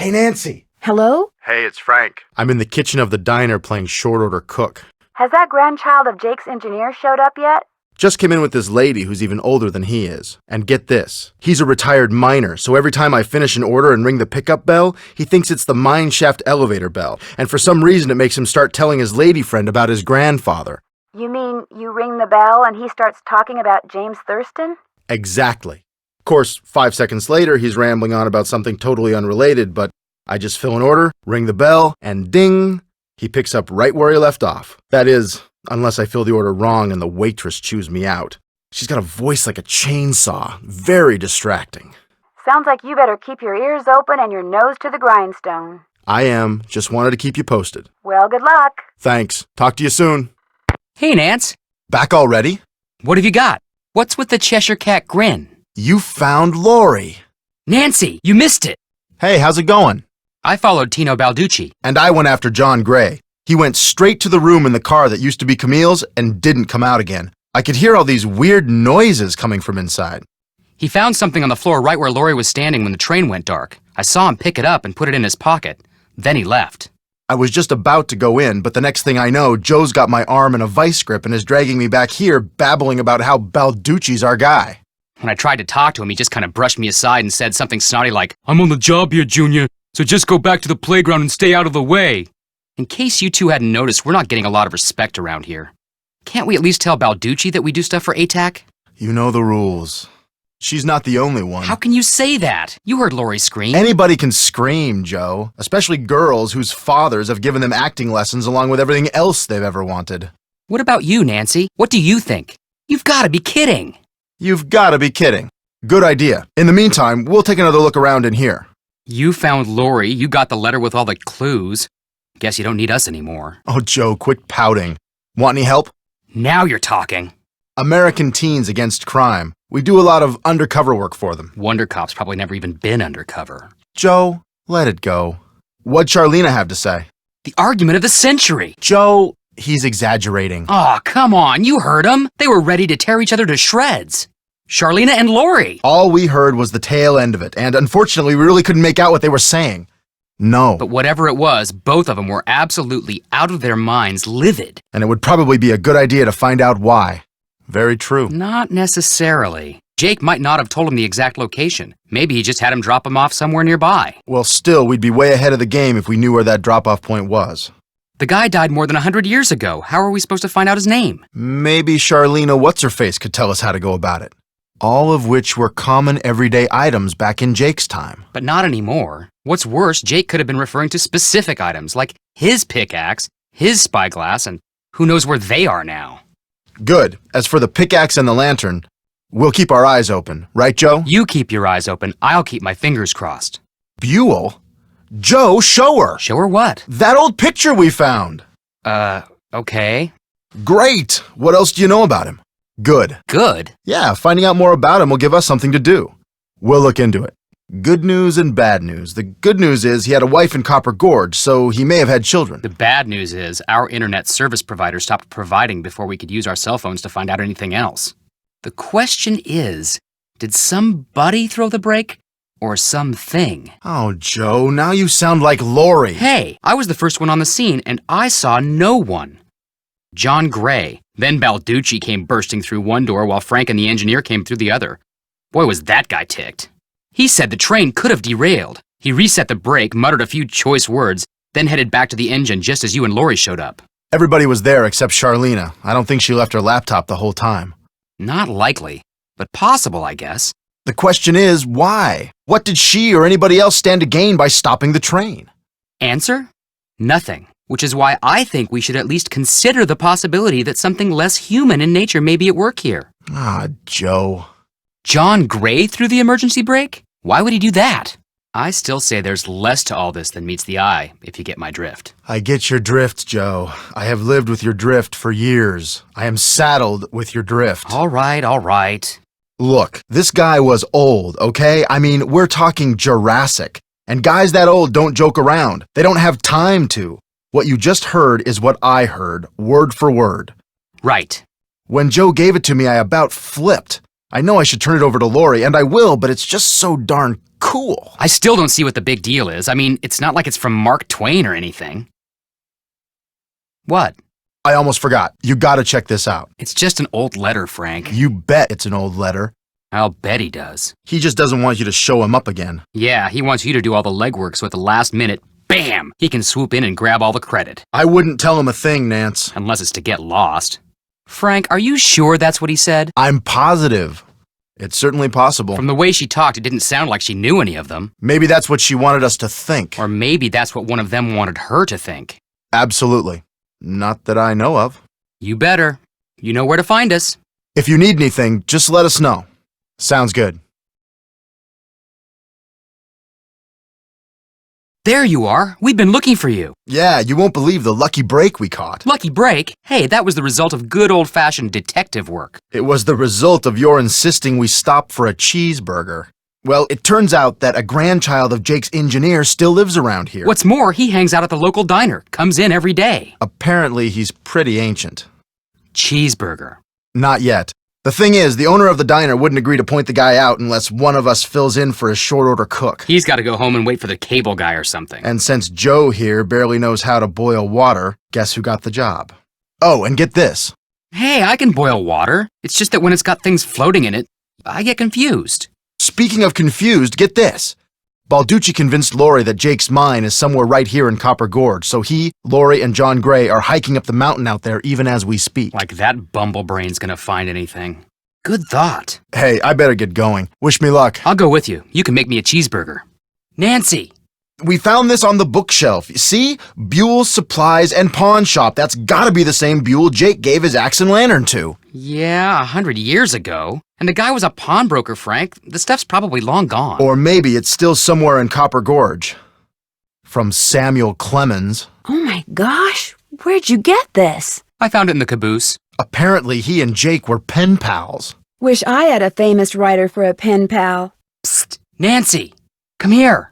Hey, Nancy. Hello? Hey, it's Frank. I'm in the kitchen of the diner playing short order cook. Has that grandchild of Jake's engineer showed up yet? Just came in with this lady who's even older than he is. And get this, he's a retired miner, so every time I finish an order and ring the pickup bell, he thinks it's the mine shaft elevator bell. And for some reason it makes him start telling his lady friend about his grandfather. You mean you ring the bell and he starts talking about James Thurston? Exactly. Of course, 5 seconds later, he's rambling on about something totally unrelated, but I just fill an order, ring the bell, and ding, he picks up right where he left off. That is, unless I fill the order wrong and the waitress chews me out. She's got a voice like a chainsaw, very distracting. Sounds like you better keep your ears open and your nose to the grindstone. I am, just wanted to keep you posted. Well, good luck. Thanks. Talk to you soon. Hey, Nance. Back already? What have you got? What's with the Cheshire Cat grin? You found Lori. Nancy, you missed it. Hey, how's it going? I followed Tino Balducci. And I went after John Gray. He went straight to the room in the car that used to be Camille's and didn't come out again. I could hear all these weird noises coming from inside. He found something on the floor right where Lori was standing when the train went dark. I saw him pick it up and put it in his pocket. Then he left. I was just about to go in, but the next thing I know, Joe's got my arm in a vice grip and is dragging me back here, babbling about how Balducci's our guy. When I tried to talk to him, he just kind of brushed me aside and said something snotty like, "I'm on the job here, Junior, so just go back to the playground and stay out of the way." In case you two hadn't noticed, we're not getting a lot of respect around here. Can't we at least tell Balducci that we do stuff for ATAC? You know the rules. She's not the only one. How can you say that? You heard Lori scream. Anybody can scream, Joe. Especially girls whose fathers have given them acting lessons along with everything else they've ever wanted. What about you, Nancy? What do you think? You've got to be kidding. You've got to be kidding. Good idea. In the meantime, we'll take another look around in here. You found Lori. You got the letter with all the clues. Guess you don't need us anymore. Oh, Joe, quit pouting. Want any help? Now you're talking. American Teens Against Crime. We do a lot of undercover work for them. Wonder Cop's probably never even been undercover. Joe, let it go. What'd Charlena have to say? The argument of the century. Joe, he's exaggerating. Aw, come on. You heard him. They were ready to tear each other to shreds. Charlena and Lori. All we heard was the tail end of it, and unfortunately, we really couldn't make out what they were saying. No. But whatever it was, both of them were absolutely out of their minds, livid. And it would probably be a good idea to find out why. Very true. Not necessarily. Jake might not have told him the exact location. Maybe he just had him drop him off somewhere nearby. Well, still, we'd be way ahead of the game if we knew where that drop-off point was. The guy died more than 100 years ago. How are we supposed to find out his name? Maybe Charlena What's-Her-Face could tell us how to go about it. All of which were common everyday items back in Jake's time. But not anymore. What's worse, Jake could have been referring to specific items, like his pickaxe, his spyglass, and who knows where they are now. Good. As for the pickaxe and the lantern, we'll keep our eyes open. Right, Joe? You keep your eyes open. I'll keep my fingers crossed. Buell? Joe, show her! Show her what? That old picture we found! Okay. Great! What else do you know about him? Good. Good? Yeah, finding out more about him will give us something to do. We'll look into it. Good news and bad news. The good news is he had a wife in Copper Gorge, so he may have had children. The bad news is our internet service provider stopped providing before we could use our cell phones to find out anything else. The question is, did somebody throw the break or something? Oh, Joe, now you sound like Lori. Hey, I was the first one on the scene and I saw no one. John Gray. Then Balducci came bursting through one door while Frank and the engineer came through the other. Boy, was that guy ticked. He said the train could have derailed. He reset the brake, muttered a few choice words, then headed back to the engine just as you and Lori showed up. Everybody was there except Charlena. I don't think she left her laptop the whole time. Not likely, but possible, I guess. The question is, why? What did she or anybody else stand to gain by stopping the train? Answer? Nothing. Which is why I think we should at least consider the possibility that something less human in nature may be at work here. Ah, Joe. John Gray threw the emergency brake? Why would he do that? I still say there's less to all this than meets the eye, if you get my drift. I get your drift, Joe. I have lived with your drift for years. I am saddled with your drift. All right. Look, this guy was old, okay? I mean, we're talking Jurassic. And guys that old don't joke around. They don't have time to. What you just heard is what I heard, word for word. Right. When Joe gave it to me, I about flipped. I know I should turn it over to Lori, and I will, but it's just so darn cool. I still don't see what the big deal is. I mean, it's not like it's from Mark Twain or anything. What? I almost forgot. You gotta check this out. It's just an old letter, Frank. You bet it's an old letter. I'll bet he does. He just doesn't want you to show him up again. Yeah, he wants you to do all the legwork so at the last minute, bam, he can swoop in and grab all the credit. I wouldn't tell him a thing, Nance. Unless it's to get lost. Frank, are you sure that's what he said? I'm positive. It's certainly possible. From the way she talked, it didn't sound like she knew any of them. Maybe that's what she wanted us to think. Or maybe that's what one of them wanted her to think. Absolutely. Not that I know of. You better. You know where to find us. If you need anything, just let us know. Sounds good. There you are. We've been looking for you. Yeah, you won't believe the lucky break we caught. Lucky break? Hey, that was the result of good old-fashioned detective work. It was the result of your insisting we stop for a cheeseburger. Well, it turns out that a grandchild of Jake's engineer still lives around here. What's more, he hangs out at the local diner, comes in every day. Apparently, he's pretty ancient. Cheeseburger. Not yet. The thing is, the owner of the diner wouldn't agree to point the guy out unless one of us fills in for his short-order cook. He's got to go home and wait for the cable guy or something. And since Joe here barely knows how to boil water, guess who got the job? Oh, and get this. Hey, I can boil water. It's just that when it's got things floating in it, I get confused. Speaking of confused, get this. Balducci convinced Lori that Jake's mine is somewhere right here in Copper Gorge, so he, Lori, and John Gray are hiking up the mountain out there even as we speak. Like that bumblebrain's gonna find anything. Good thought. Hey, I better get going. Wish me luck. I'll go with you. You can make me a cheeseburger. Nancy! We found this on the bookshelf. See? Buell's Supplies and Pawn Shop. That's gotta be the same Buell Jake gave his axe and lantern to. Yeah, 100 years ago. And the guy was a pawnbroker, Frank. The stuff's probably long gone. Or maybe it's still somewhere in Copper Gorge. From Samuel Clemens. Oh my gosh, where'd you get this? I found it in the caboose. Apparently he and Jake were pen pals. Wish I had a famous writer for a pen pal. Psst! Nancy! Come here!